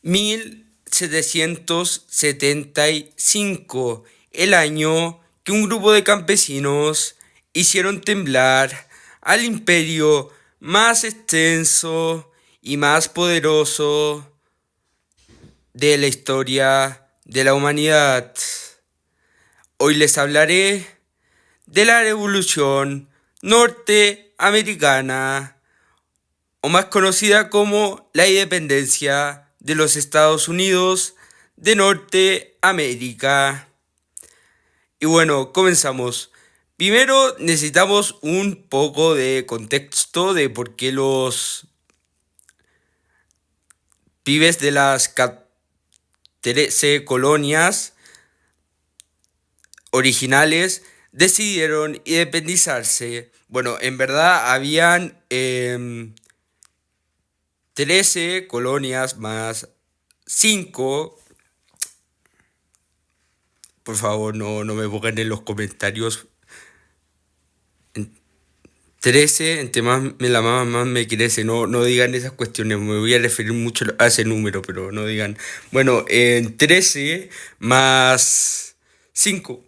1775, el año que un grupo de campesinos hicieron temblar al imperio más extenso y más poderoso de la historia de la humanidad. Hoy les hablaré de la Revolución Norteamericana, o más conocida como la independencia de los Estados Unidos de Norteamérica. Y bueno, comenzamos. Primero necesitamos un poco de contexto de por qué los pibes de las 13 colonias originales decidieron independizarse. Bueno, en verdad habían 13 colonias más 5. Por favor, no me pongan en los comentarios. 13, entre más me la mama, más me crece. No digan esas cuestiones. Me voy a referir mucho a ese número, pero no digan. Bueno, en 13 más 5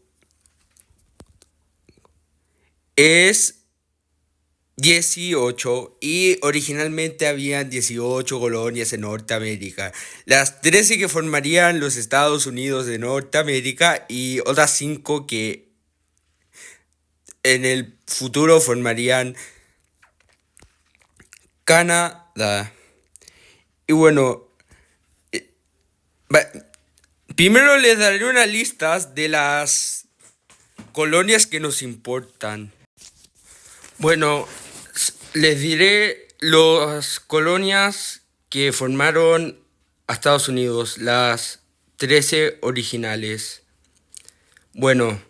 es 18, y originalmente habían 18 colonias en Norteamérica. Las 13 que formarían los Estados Unidos de Norteamérica y otras 5 que en el futuro formarían Canadá. Y bueno, primero les daré unas listas de las colonias que nos importan. Bueno, les diré las colonias que formaron a Estados Unidos, las 13 originales. Bueno,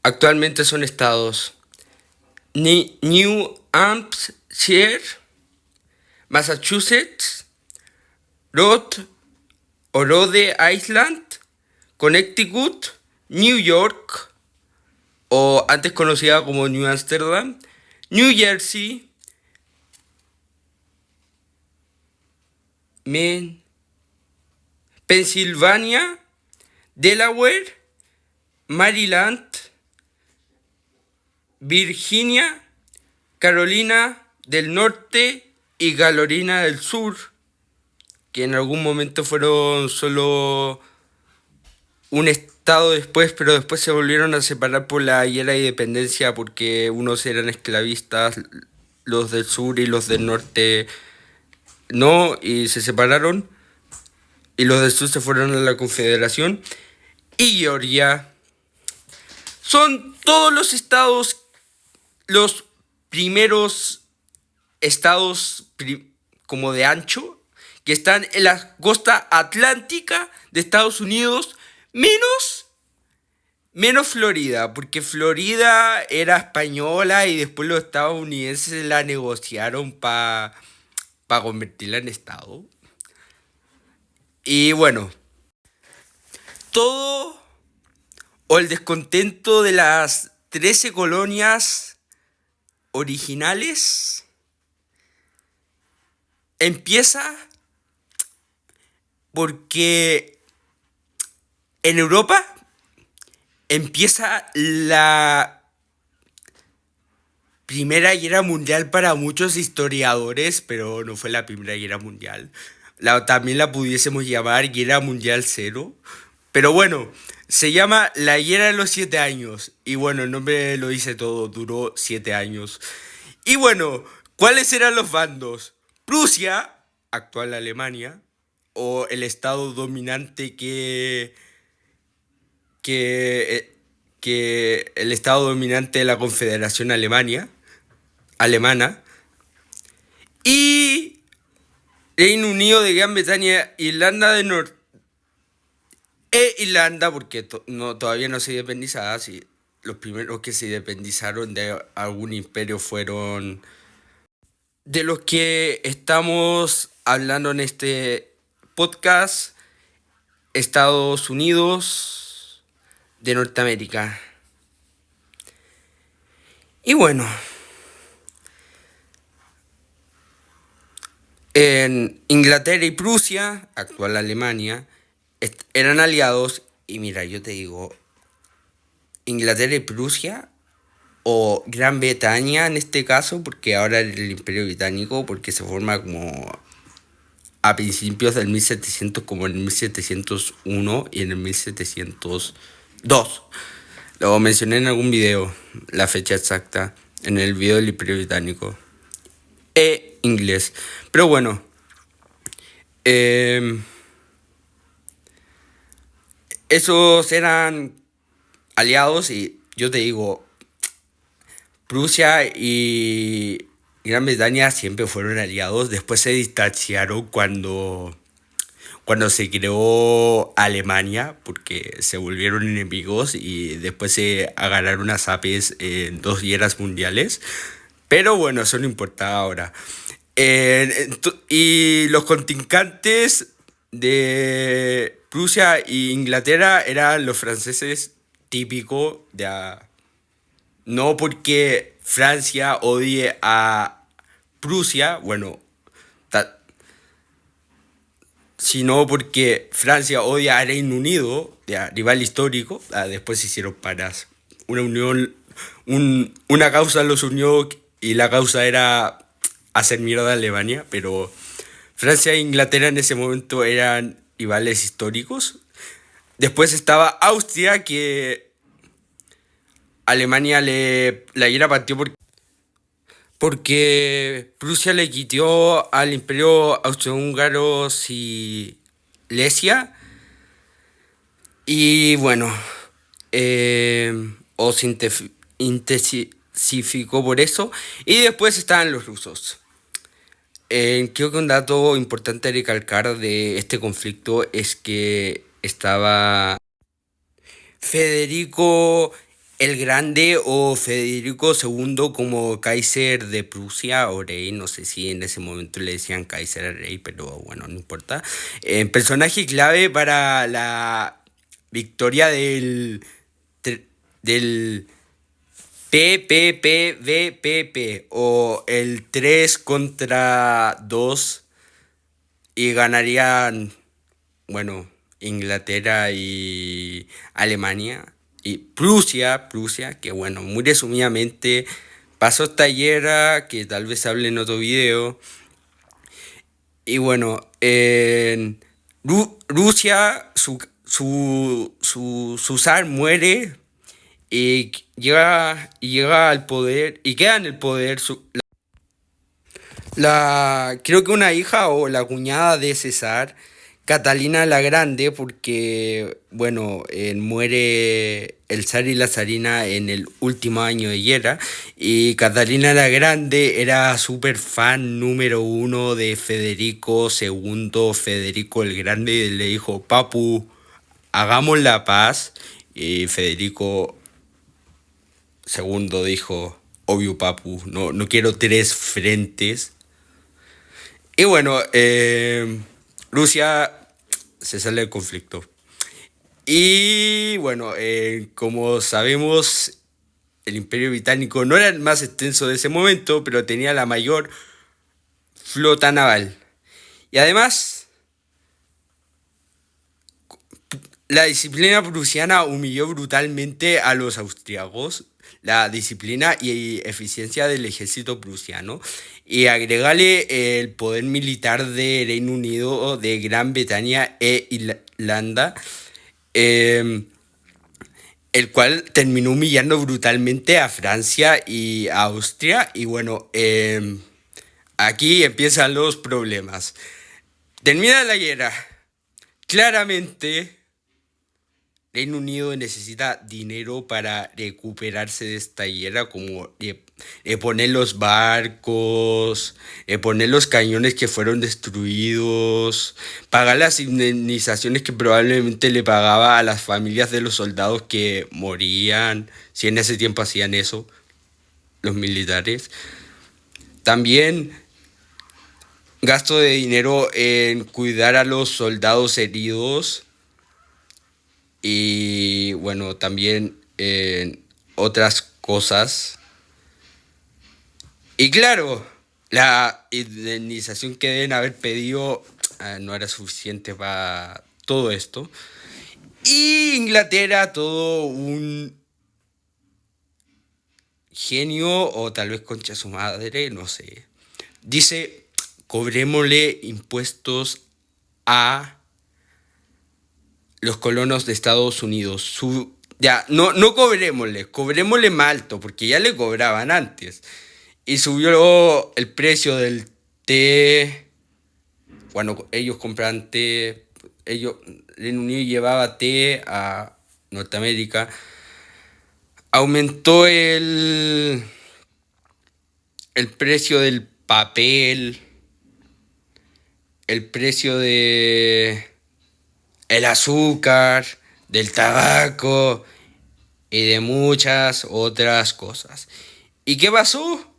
actualmente son estados: New Hampshire, Massachusetts, Rhode Island, Connecticut, New York, o antes conocida como New Amsterdam, New Jersey, Pensilvania, Delaware, Maryland, Virginia, Carolina del Norte y Carolina del Sur, que en algún momento fueron solo un estado después, pero después se volvieron a separar por la guerra de independencia porque unos eran esclavistas, los del sur, y los del norte no, y se separaron, y los del sur se fueron a la Confederación. Y Georgia. Son todos los estados, los primeros estados como de ancho, que están en la costa atlántica de Estados Unidos, menos Florida, porque Florida era española y después los estadounidenses la negociaron para convertirla en estado. Y bueno, todo o el descontento de las 13 colonias originales empieza porque en Europa empieza la Primera Guerra Mundial para muchos historiadores, pero no fue la Primera Guerra Mundial. También la pudiésemos llamar Guerra Mundial Cero. Pero bueno, se llama la Guerra de los 7 años. Y bueno, el nombre lo dice todo, duró 7 años. Y bueno, ¿cuáles eran los bandos? Prusia, actual Alemania, o el estado dominante que el estado dominante de la Confederación alemana, y Reino Unido de Gran Bretaña, Irlanda del Norte Irlanda, porque todavía no se independizaba. Sí, los primeros que se independizaron de algún imperio fueron de los que estamos hablando en este podcast: Estados Unidos de Norteamérica. Y bueno, En Inglaterra y Prusia, actual Alemania, eran aliados. Y mira, yo te digo, Inglaterra y Prusia, o Gran Bretaña en este caso, porque ahora el Imperio Británico, porque se forma como a principios del 1700, como en el 1701 y en el 1702. Lo mencioné en algún video, la fecha exacta, en el video del Imperio Británico. Inglés. Pero bueno, eh, esos eran aliados y yo te digo, Prusia y Gran Bretaña siempre fueron aliados. Después se distanciaron cuando se creó Alemania, porque se volvieron enemigos y después se agarraron a zapes en dos guerras mundiales. Pero bueno, eso no importa ahora. Y los contrincantes de Prusia e Inglaterra eran los franceses típicos de... No porque Francia odie a Prusia, bueno, sino porque Francia odia a Reino Unido, ya, rival histórico. Después se hicieron panas. Una unión, una causa los unió y la causa era hacer mierda a Alemania, pero Francia e Inglaterra en ese momento eran rivales históricos. Después estaba Austria, que Alemania la ira partió porque Prusia le quitó al Imperio Austrohúngaro Silesia y bueno, o se intensificó por eso. Y después estaban los rusos. Creo que un dato importante a recalcar de este conflicto es que estaba Federico el Grande o Federico II como Kaiser de Prusia o rey, no sé si en ese momento le decían Kaiser al rey, pero bueno, no importa. Personaje clave para la victoria del PPPVPP o el 3-2 y ganarían, bueno, Inglaterra y Alemania y Prusia, que bueno, muy resumidamente pasó esta guerra, que tal vez hable en otro video. Y bueno, en Rusia, su zar muere y llega al poder y queda en el poder creo que una hija o la cuñada de César, Catalina la Grande, porque, bueno, muere el zar y la zarina en el último año de guerra, y Catalina la Grande era súper fan número uno de Federico II, Federico el Grande, y le dijo, Papu, hagamos la paz, y Federico II dijo, obvio, Papu, no quiero tres frentes. Y bueno, Rusia se sale del conflicto. Y bueno, como sabemos, el Imperio Británico no era el más extenso de ese momento, pero tenía la mayor flota naval. Y además, la disciplina prusiana humilló brutalmente a los austriacos, la disciplina y eficiencia del ejército prusiano, y agregarle el poder militar de Reino Unido, de Gran Bretaña e Irlanda, eh, el cual terminó humillando brutalmente a Francia y a Austria. Y bueno, aquí empiezan los problemas. Termina la guerra. Claramente Reino Unido necesita dinero para recuperarse de esta guerra, como poner los barcos, poner los cañones que fueron destruidos, pagar las indemnizaciones que probablemente le pagaba a las familias de los soldados que morían, si en ese tiempo hacían eso, los militares. También gasto de dinero en cuidar a los soldados heridos. Y bueno, también otras cosas. Y claro, la indemnización que deben haber pedido no era suficiente para todo esto. Y Inglaterra, todo un genio, o tal vez concha su madre, no sé, dice, cobrémosle impuestos a los colonos de Estados Unidos. Ya, no cobrémosle más alto, porque ya le cobraban antes. Y subió el precio del té. Bueno, ellos compraban té. Reino Unido llevaba té a Norteamérica. Aumentó el precio del papel. El precio de el azúcar, del tabaco y de muchas otras cosas. ¿Y qué pasó?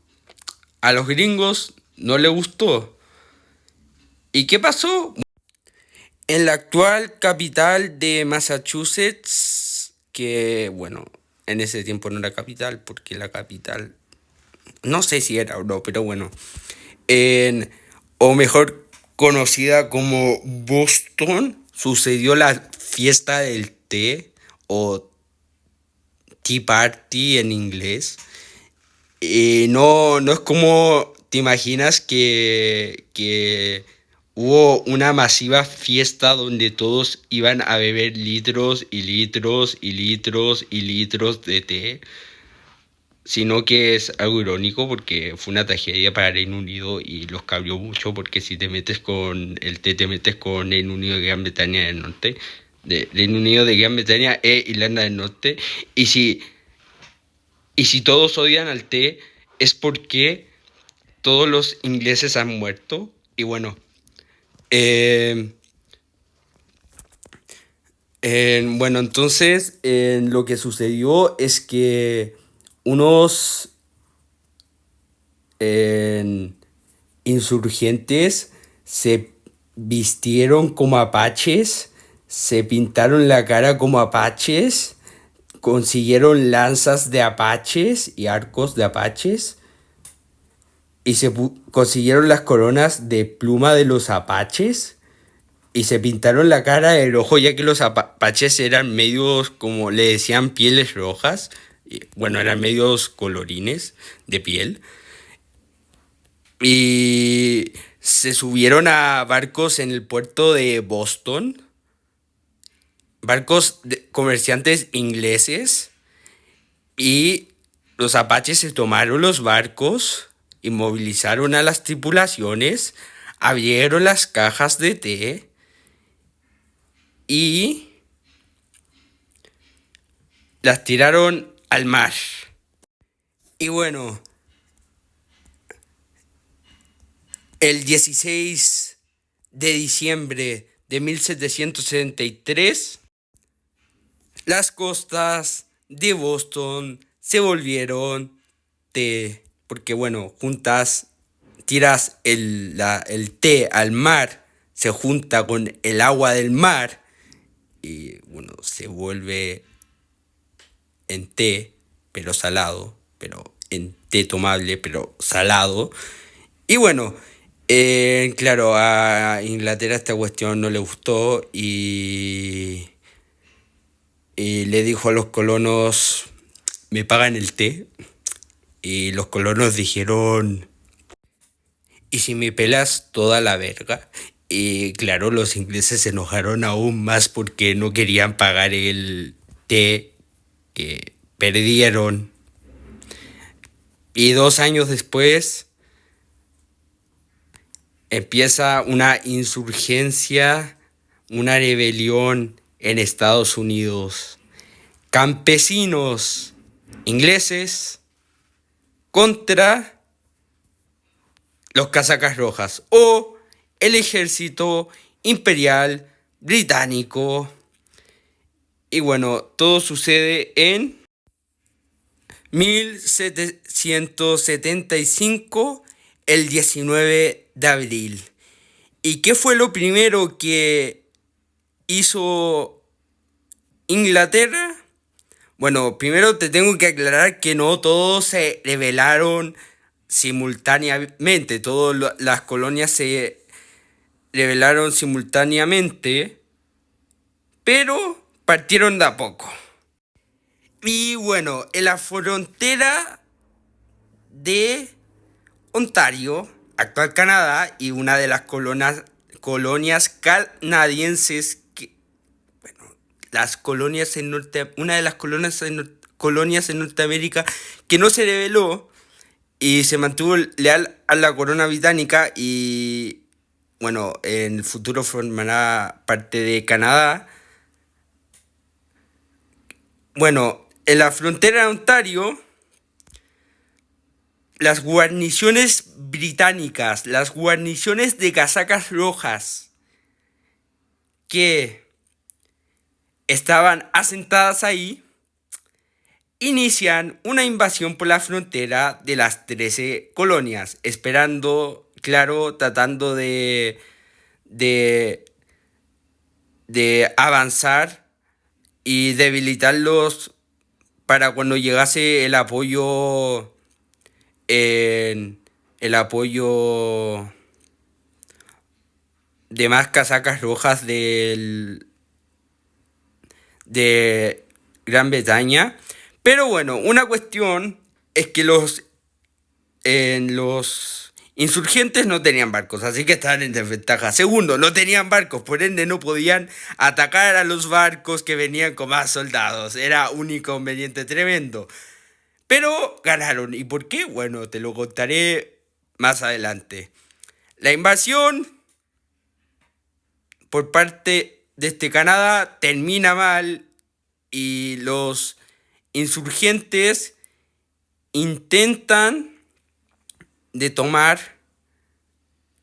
A los gringos no les gustó. ¿Y qué pasó? En la actual capital de Massachusetts, que bueno, en ese tiempo no era capital, porque la capital, no sé si era o no, pero bueno, o mejor conocida como Boston, sucedió la fiesta del té, o Tea Party en inglés. No es como te imaginas que hubo una masiva fiesta donde todos iban a beber litros y litros y litros y litros de té, sino que es algo irónico porque fue una tragedia para Reino Unido y los cambió mucho, porque si te metes con el té, te metes con Reino Unido de Gran Bretaña del Norte, de Reino Unido de Gran Bretaña e Irlanda del Norte, y si todos odian al té, es porque todos los ingleses han muerto. Y bueno, bueno, entonces lo que sucedió es que unos insurgentes se vistieron como apaches, se pintaron la cara como apaches, consiguieron lanzas de apaches y arcos de apaches, y consiguieron las coronas de pluma de los apaches, y se pintaron la cara de rojo, ya que los apaches eran medios, como le decían, pieles rojas. Bueno, eran medios colorines de piel. Y se subieron a barcos en el puerto de Boston, barcos de comerciantes ingleses, y los apaches se tomaron los barcos, inmovilizaron a las tripulaciones, abrieron las cajas de té y las tiraron al mar. Y bueno, el 16 de diciembre de 1773, las costas de Boston se volvieron té, porque bueno, tiras el té al mar, se junta con el agua del mar y bueno, se vuelve en té, pero salado, pero en té tomable, pero salado. Y bueno, claro, a Inglaterra esta cuestión no le gustó y le dijo a los colonos, me pagan el té. Y los colonos dijeron, ¿y si me pelas toda la verga? Y claro, los ingleses se enojaron aún más porque no querían pagar el té que perdieron. Y 2 años después empieza una insurgencia, una rebelión en Estados Unidos. Campesinos ingleses contra los casacas rojas o el ejército imperial británico. Y bueno, todo sucede en 1775, el 19 de abril. ¿Y qué fue lo primero que hizo Inglaterra? Bueno, primero te tengo que aclarar que no todos se rebelaron simultáneamente, todas las colonias se rebelaron simultáneamente, pero partieron de a poco. Y bueno, en la frontera de Ontario, actual Canadá, y una de las colonias canadienses las colonias en una de las colonias en Norteamérica que no se rebeló y se mantuvo leal a la corona británica y bueno, en el futuro formará parte de Canadá. Bueno, en la frontera de Ontario, las guarniciones británicas, las guarniciones de casacas rojas que estaban asentadas ahí, inician una invasión por la frontera de las 13 colonias, esperando, claro, tratando de avanzar y debilitarlos para cuando llegase el apoyo de más casacas rojas de Gran Bretaña. Pero bueno, una cuestión es que los insurgentes no tenían barcos, así que estaban en desventaja. Segundo, no tenían barcos, por ende no podían atacar a los barcos que venían con más soldados. Era un inconveniente tremendo. Pero ganaron. ¿Y por qué? Bueno, te lo contaré más adelante. La invasión por parte de Canadá termina mal y los insurgentes intentan de tomar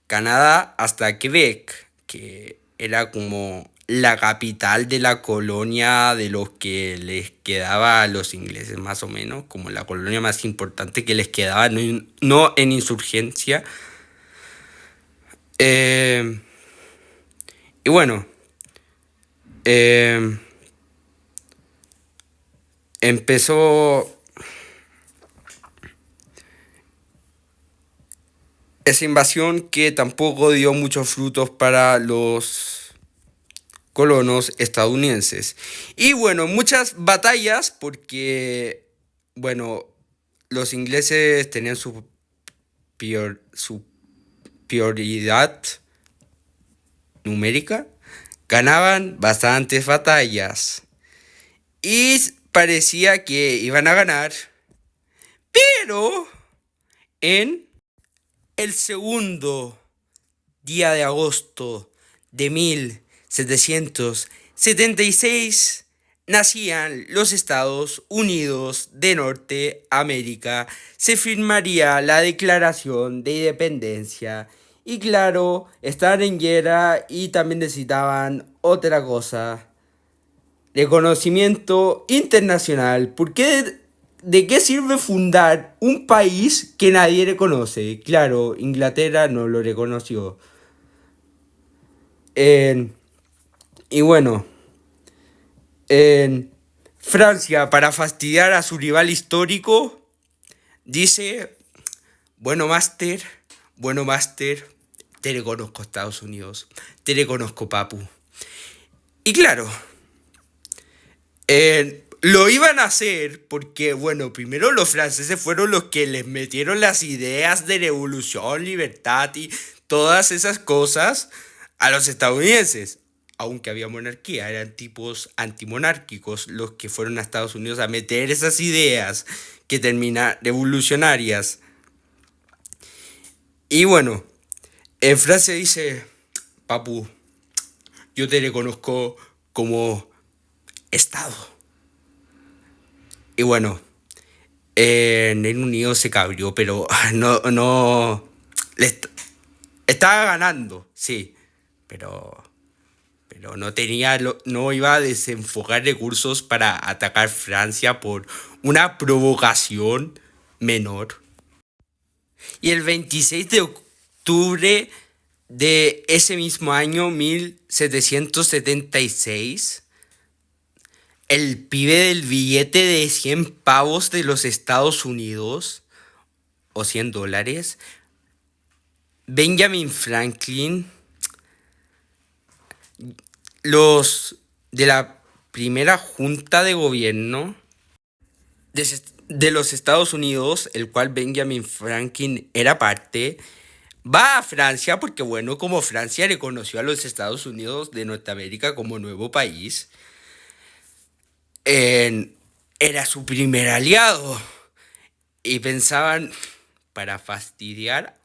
Canadá hasta Quebec, que era como la capital de la colonia de los que les quedaba a los ingleses, más o menos, como la colonia más importante que les quedaba, no en insurgencia. Y bueno, empezó esa invasión que tampoco dio muchos frutos para los colonos estadounidenses. Y bueno, muchas batallas porque, bueno, los ingleses tenían su prioridad numérica, ganaban bastantes batallas y parecía que iban a ganar, pero en el segundo día de agosto de 1776 nacían los Estados Unidos de Norteamérica. Se firmaría la Declaración de Independencia. Y claro, estaban en guerra y también necesitaban otra cosa: reconocimiento internacional. ¿Por qué? ¿De qué sirve fundar un país que nadie reconoce? Claro, Inglaterra no lo reconoció. Y bueno, Francia, para fastidiar a su rival histórico, dice: bueno, máster, te reconozco, Estados Unidos, te reconozco, papu. Y claro, lo iban a hacer porque, bueno, primero los franceses fueron los que les metieron las ideas de revolución, libertad y todas esas cosas a los estadounidenses. Aunque había monarquía, eran tipos antimonárquicos los que fueron a Estados Unidos a meter esas ideas que terminan revolucionarias. Y bueno, en Francia dice: papu, yo te reconozco como Estado. Y bueno, en Reino Unido se cabrió, pero no, estaba ganando, sí, pero no iba a desenfocar recursos para atacar Francia por una provocación menor. Y el 26 de octubre de ese mismo año, 1776, el pibe del billete de 100 pavos de los Estados Unidos, o $100, Benjamin Franklin, los de la primera junta de gobierno de los Estados Unidos, el cual Benjamin Franklin era parte, va a Francia porque, bueno, como Francia reconoció a los Estados Unidos de Norteamérica como nuevo país, era su primer aliado. Y pensaban, para fastidiar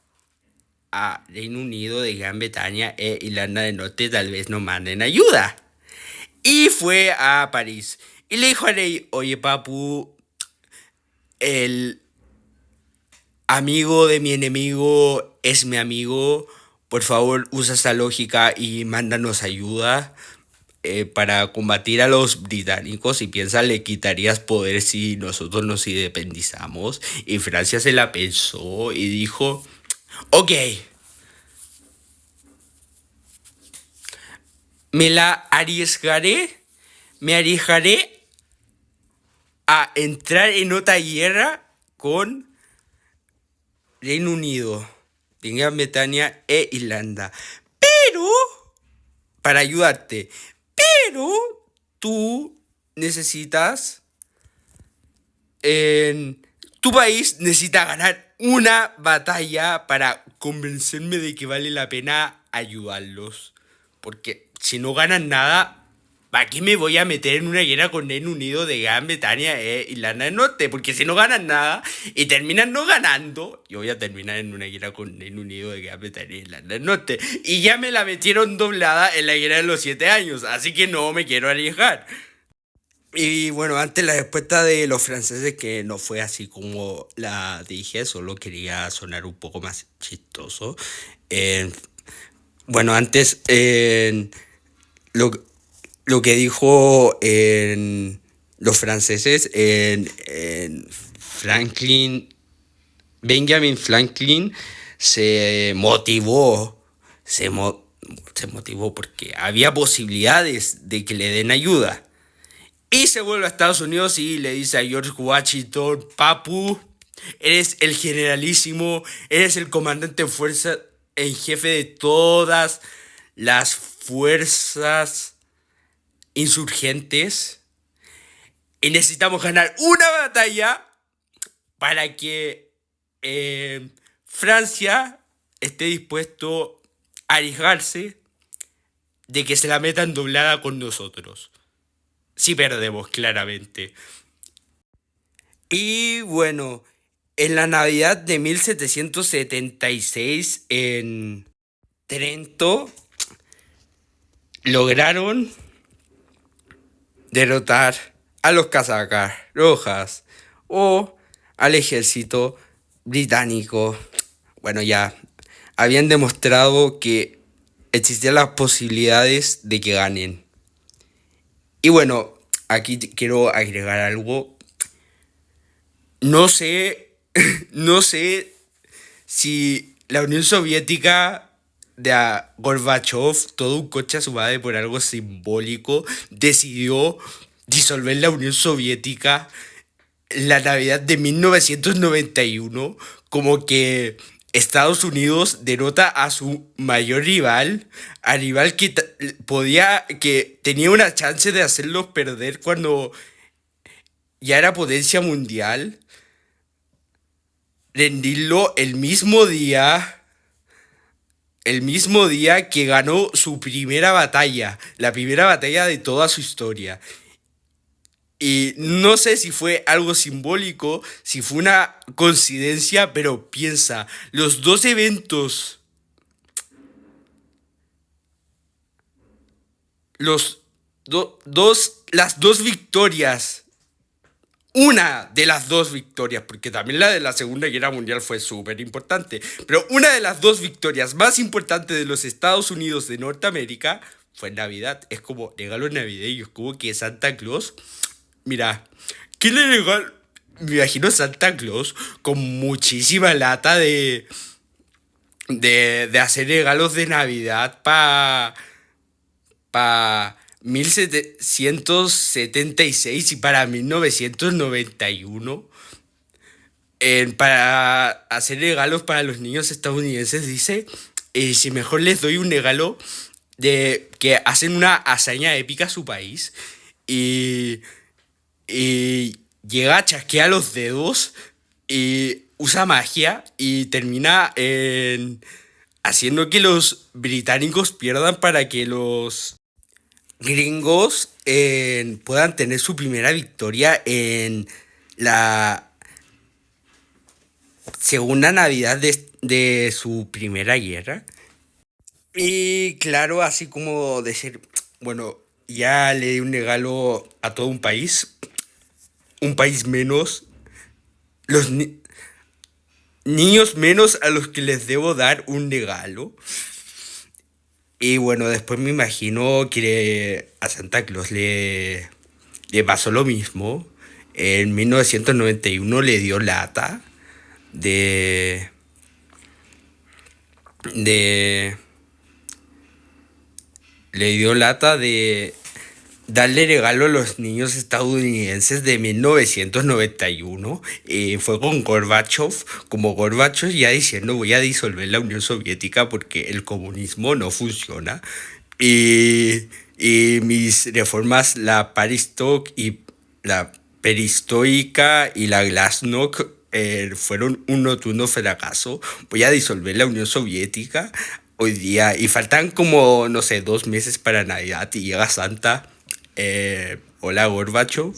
a Reino Unido de Gran Bretaña e Irlanda del Norte, tal vez nos manden ayuda. Y fue a París. Y le dijo a Rey, oye papu, el amigo de mi enemigo es mi amigo. Por favor, usa esta lógica y mándanos ayuda para combatir a los británicos. Y piensa, le quitarías poder si nosotros nos independizamos. Y Francia se la pensó y dijo, ok, me arriesgaré a entrar en otra guerra con Reino Unido, Gran Bretaña e Irlanda. Pero, para ayudarte, pero tú necesitas, tu país necesita ganar una batalla para convencerme de que vale la pena ayudarlos. Porque si no ganan nada, ¿para qué me voy a meter en una guerra con Reino Unido de Gran Bretaña e Irlanda del Norte? Porque si no ganan nada y terminan no ganando, yo voy a terminar en una guerra con Reino Unido de Gran Bretaña e Irlanda del Norte. Y ya me la metieron doblada en la guerra de los 7 años, así que no me quiero arriesgar. Y bueno, antes la respuesta de los franceses, que no fue así como la dije, solo quería sonar un poco más chistoso. Eh, bueno, antes lo, lo que dijo los franceses Franklin, Benjamin Franklin se motivó, se motivó porque había posibilidades de que le den ayuda. Y se vuelve a Estados Unidos y le dice a George Washington, papu, eres el generalísimo, eres el comandante en jefe de todas las fuerzas insurgentes. Y necesitamos ganar una batalla para que Francia esté dispuesto a arriesgarse de que se la metan doblada con nosotros. Si perdemos, claramente. Y bueno, en la Navidad de 1776 en Trento lograron derrotar a los casacas rojas o al ejército británico. Bueno, ya habían demostrado que existían las posibilidades de que ganen. Y bueno, aquí quiero agregar algo. No sé, no sé si la Unión Soviética de Gorbachev, todo un coche a su madre por algo simbólico, decidió disolver la Unión Soviética en la Navidad de 1991, como que Estados Unidos derrota a su mayor rival, al rival que que tenía una chance de hacerlos perder cuando ya era potencia mundial, rendirlo el mismo día que ganó su primera batalla, la primera batalla de toda su historia. Y no sé si fue algo simbólico, si fue una coincidencia, pero piensa, los dos eventos, las dos victorias, una de las dos victorias, porque también la de la Segunda Guerra Mundial fue súper importante, pero una de las dos victorias más importantes de los Estados Unidos de Norteamérica fue en Navidad. Es como regalo navideño, es como que Santa Claus, mira, ¿qué le regaló? Me imagino Santa Claus con muchísima lata de hacer regalos de Navidad para 1776 y para 1991. para hacer regalos para los niños estadounidenses, dice, si mejor les doy un regalo de que hacen una hazaña épica a su país y, y llega, chasquea los dedos y usa magia y termina haciendo que los británicos pierdan para que los gringos puedan tener su primera victoria en la segunda Navidad de su primera guerra. Y claro, así como decir, bueno, ya le di un regalo a todo un país menos, los niños menos a los que les debo dar un regalo. Y bueno, después me imagino que a Santa Claus le pasó lo mismo. En 1991 le dio lata de, de, le dio lata de darle regalo a los niños estadounidenses de 1991. Fue con Gorbachev, como Gorbachev ya diciendo voy a disolver la Unión Soviética porque el comunismo no funciona. Y, y mis reformas, la Paristok y la perestroika y la glasnost, fueron un rotundo fracaso. Voy a disolver la Unión Soviética hoy día y faltan como, no sé, 2 meses para Navidad y llega Santa. Hola Gorbachev.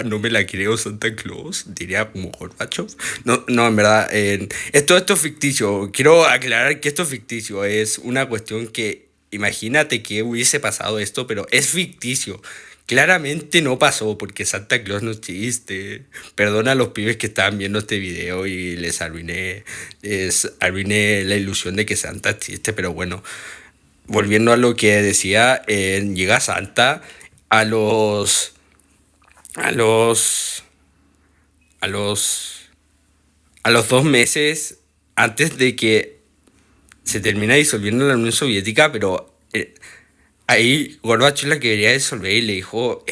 No me la creo Santa Claus, diría como Gorbachev. No, no, en verdad, esto es ficticio. Quiero aclarar que esto es ficticio. Es una cuestión que, imagínate que hubiese pasado esto, pero es ficticio. Claramente no pasó porque Santa Claus no existe. Perdona a los pibes que estaban viendo este video y les arruiné la ilusión de que Santa existe, pero bueno, volviendo a lo que decía, llega Santa a los, a los, a los, a los 2 meses antes de que se termina disolviendo la Unión Soviética, pero ahí Gorbachev la quería disolver y le dijo,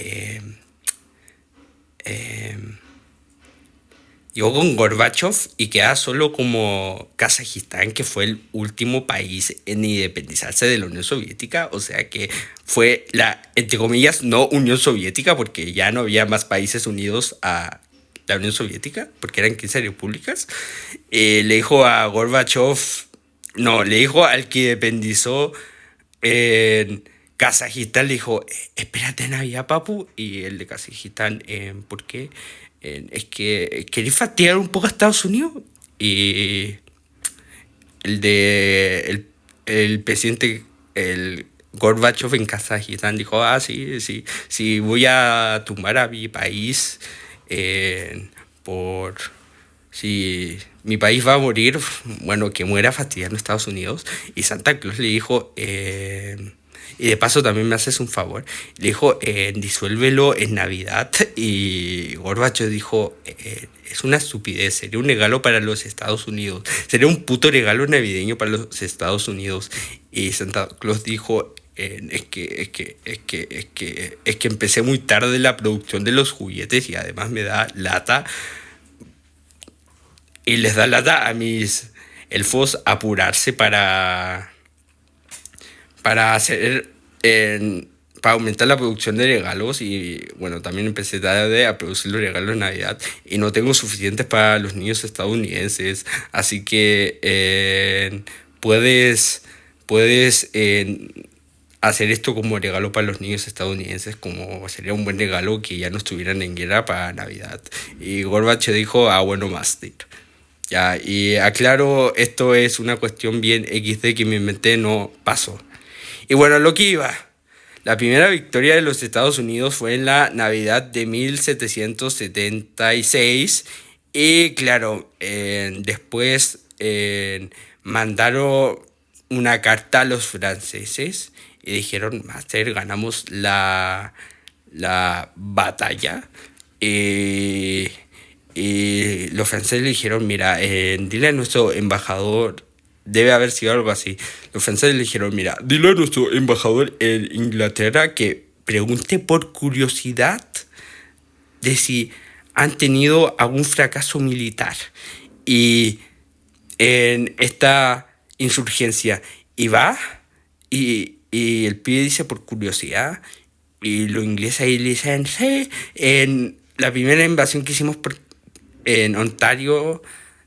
llegó con Gorbachev y queda solo como Kazajistán, que fue el último país en independizarse de la Unión Soviética. O sea que fue la, entre comillas, no Unión Soviética, porque ya no había más países unidos a la Unión Soviética, porque eran 15 repúblicas. Le dijo a Gorbachev, no, le dijo al que independizó en Kazajistán, le dijo, espérate Navidad, papu. Y el de Kazajistán, ¿por qué? Es que quería fastidiar un poco a Estados Unidos. Y el de el presidente, el Gorbachev en Kazajistán dijo, sí, sí, sí, voy a tumbar a mi país por... Si mi país va a morir, bueno, que muera fastidiando a Estados Unidos. Y Santa Claus le dijo, y de paso también me haces un favor, le dijo, disuélvelo en Navidad. Y Gorbachev dijo, es una estupidez, sería un regalo para los Estados Unidos, sería un puto regalo navideño para los Estados Unidos. Y Santa Claus dijo, es que empecé muy tarde la producción de los juguetes y además me da lata. Y les da lata a mis elfos apurarse para hacer para aumentar la producción de regalos. Y bueno, también empecé tarde a producir los regalos de Navidad y no tengo suficientes para los niños estadounidenses, así que puedes hacer esto como regalo para los niños estadounidenses, como sería un buen regalo que ya no estuvieran en guerra para Navidad. Y Gorbachev dijo, bueno, Master. Ya, y aclaro, esto es una cuestión bien XD que me inventé, no pasó. Y bueno, lo que iba. La primera victoria de los Estados Unidos fue en la Navidad de 1776. Y claro, después mandaron una carta a los franceses y dijeron, Master, ganamos la batalla. Y los franceses le dijeron, mira, dile a nuestro embajador, debe haber sido algo así. Los franceses le dijeron, mira, dile a nuestro embajador en Inglaterra que pregunte por curiosidad de si han tenido algún fracaso militar y en esta insurgencia. Y va y el pibe dice por curiosidad y los ingleses ahí le dicen, sí, en la primera invasión que hicimos en Ontario,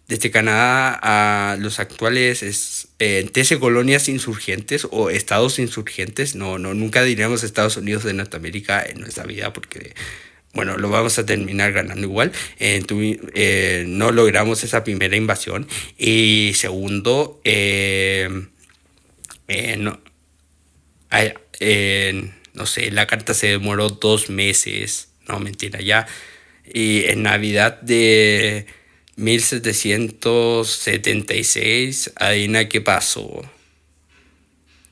desde Canadá a los actuales 13 colonias insurgentes o estados insurgentes. No, nunca diríamos Estados Unidos de Norteamérica en nuestra vida porque, bueno, lo vamos a terminar ganando igual. No logramos esa primera invasión. Y segundo, no, no sé, la carta se demoró 2 meses. No, mentira, ya. Y en Navidad de 1776, adivina qué pasó.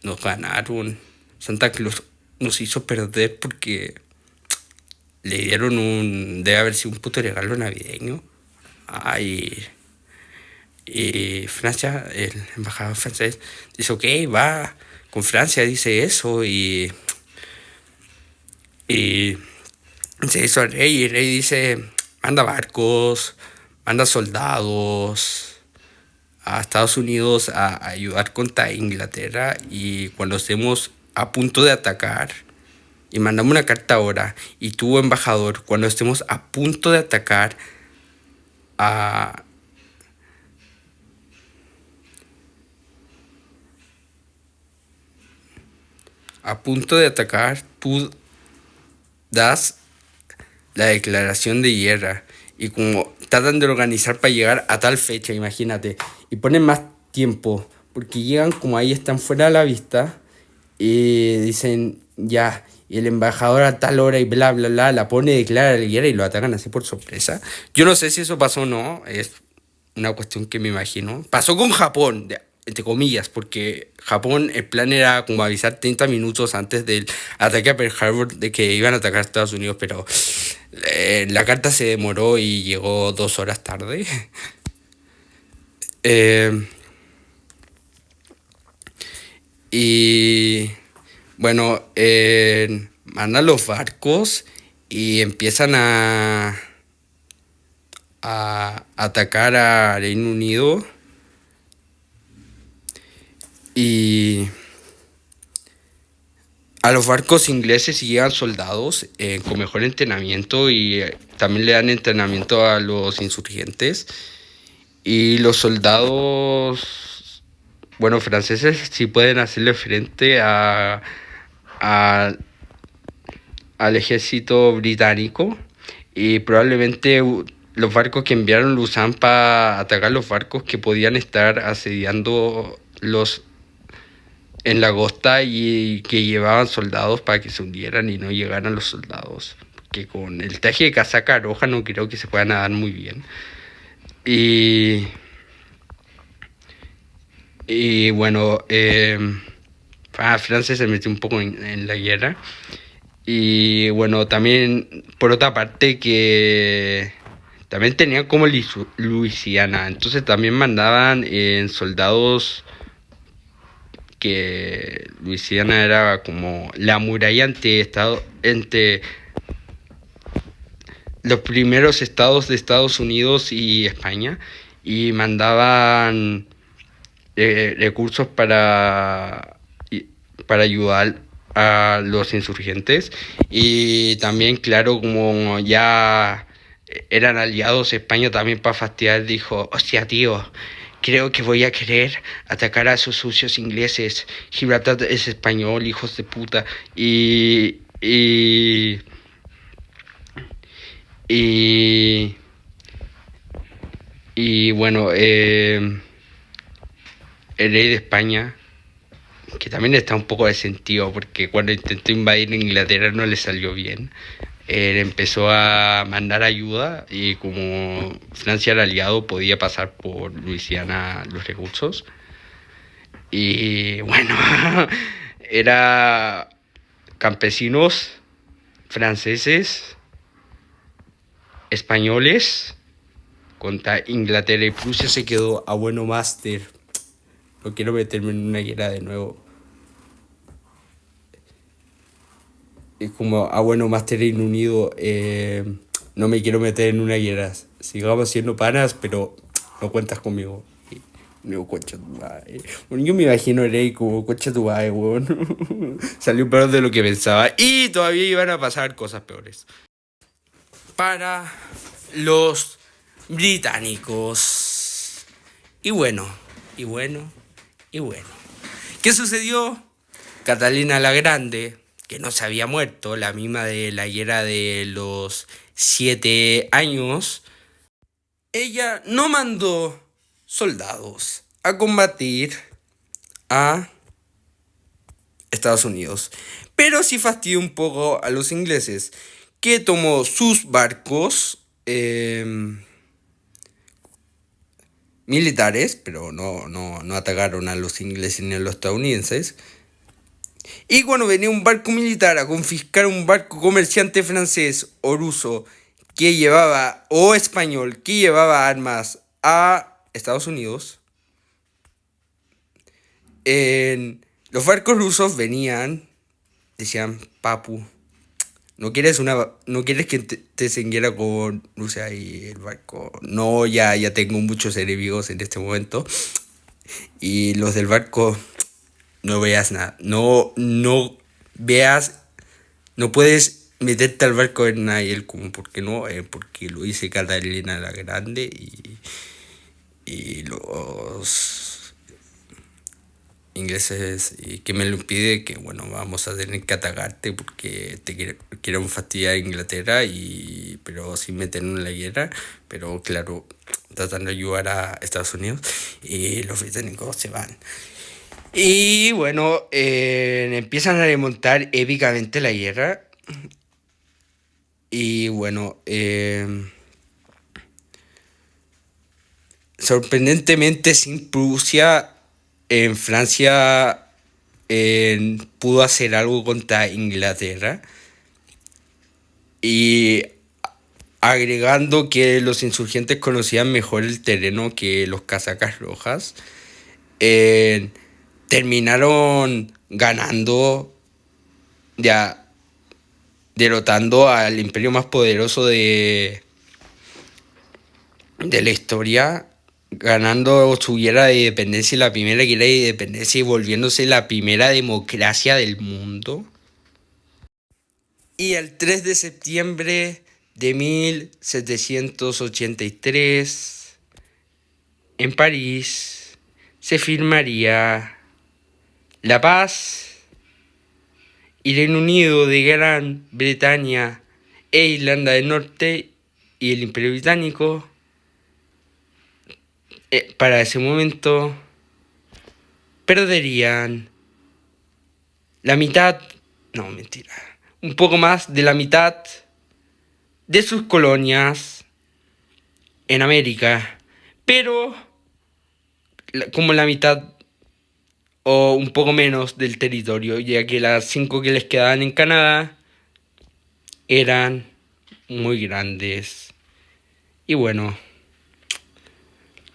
Nos ganaron. Santa Claus nos hizo perder porque le dieron debe haber sido un puto regalo navideño. Ay. Y Francia, el embajador francés, dice, ok, va con Francia, dice eso. Y se hizo el rey y el rey dice, manda barcos, manda soldados a Estados Unidos a ayudar contra Inglaterra y cuando estemos a punto de atacar, y mandamos una carta ahora, y tú, embajador, cuando estemos a punto de atacar a punto de atacar, tú das la declaración de guerra y como tratan de organizar para llegar a tal fecha, imagínate, y ponen más tiempo porque llegan como ahí están fuera de la vista y dicen ya, y el embajador a tal hora y bla bla bla la pone, declara la guerra y lo atacan así por sorpresa. Yo no sé si eso pasó o no, es una cuestión que me imagino. Pasó con Japón, entre comillas, porque Japón el plan era como avisar 30 minutos antes del ataque a Pearl Harbor de que iban a atacar a Estados Unidos, pero la carta se demoró y llegó 2 horas tarde. Y bueno, mandan los barcos y empiezan a atacar a Reino Unido. Y a los barcos ingleses llegan soldados con mejor entrenamiento y también le dan entrenamiento a los insurgentes. Y los soldados, bueno, franceses sí pueden hacerle frente al ejército británico y probablemente los barcos que enviaron lo usaban para atacar los barcos que podían estar asediando en la costa y que llevaban soldados para que se hundieran y no llegaran los soldados. Porque con el traje de casaca roja no creo que se pueda nadar muy bien. Y bueno, Francia se metió un poco en la guerra. Y bueno, también por otra parte que también tenían como Luisiana. Entonces también mandaban soldados que Luisiana era como la muralla entre los primeros estados de Estados Unidos y España y mandaban recursos para ayudar a los insurgentes y también claro como ya eran aliados España también para fastidiar dijo hostia tío, creo que voy a querer atacar a esos sucios ingleses. Gibraltar es español, hijos de puta. Y bueno, el rey de España, que también está un poco de sentido, porque cuando intentó invadir Inglaterra no le salió bien. Él empezó a mandar ayuda y como Francia era aliado podía pasar por Luisiana los recursos. Y bueno, era campesinos franceses, españoles contra Inglaterra y Prusia se quedó a bueno máster. No quiero meterme en una guerra de nuevo. Es como a bueno máster Reino Unido no me quiero meter en una guerra. Sigamos siendo panas, pero no cuentas conmigo. Y digo, concha tu madre. Bueno, yo me imagino a Rey como, concha tu madre, weón. Salió peor de lo que pensaba. Y todavía iban a pasar cosas peores. Para los británicos. Y bueno, y bueno, y bueno. ¿Qué sucedió? Catalina la Grande, que no se había muerto, la misma de la guerra de los 7 años, ella no mandó soldados a combatir a Estados Unidos, pero sí fastidió un poco a los ingleses, que tomó sus barcos militares, pero no atacaron a los ingleses ni a los estadounidenses. Y cuando venía un barco militar a confiscar un barco comerciante francés o ruso que llevaba, o español, que llevaba armas a Estados Unidos, los barcos rusos venían, decían, papu, ¿no quieres que te se guerra con Rusia? Y el barco, no, ya tengo muchos enemigos en este momento. Y los del barco, no veas nada, no veas, no puedes meterte al barco en Nael, como porque no, porque lo dice Catalina la Grande y los ingleses, y que me lo impide, que bueno, vamos a tener que atacarte porque quieren fastidiar a Inglaterra, pero sin meternos en la guerra, pero claro, tratando de ayudar a Estados Unidos, y los británicos se van. Y bueno, empiezan a remontar épicamente la guerra. Y bueno, sorprendentemente sin Prusia, en Francia pudo hacer algo contra Inglaterra. Y agregando que los insurgentes conocían mejor el terreno que los casacas rojas, terminaron ganando, ya derrotando al imperio más poderoso de la historia, ganando su guerra de independencia, la primera guerra de independencia, y volviéndose la primera democracia del mundo. Y el 3 de septiembre de 1783, en París, se firmaría la paz, y Reino Unido de Gran Bretaña e Irlanda del Norte y el Imperio Británico, para ese momento, perderían la mitad, no, mentira, un poco más de la mitad de sus colonias en América, pero como la mitad o un poco menos del territorio, ya que las 5 que les quedaban en Canadá eran muy grandes. Y bueno,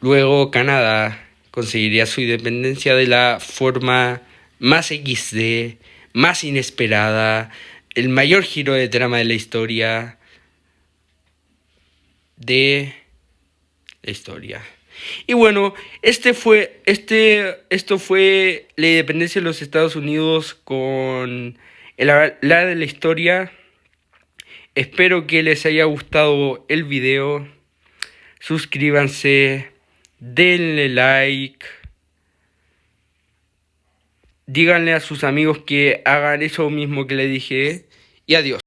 luego Canadá conseguiría su independencia de la forma más XD, más inesperada, el mayor giro de trama de la historia Y bueno, esto fue la independencia de los Estados Unidos con la de la historia. Espero que les haya gustado el video. Suscríbanse, denle like, díganle a sus amigos que hagan eso mismo que le dije, y adiós.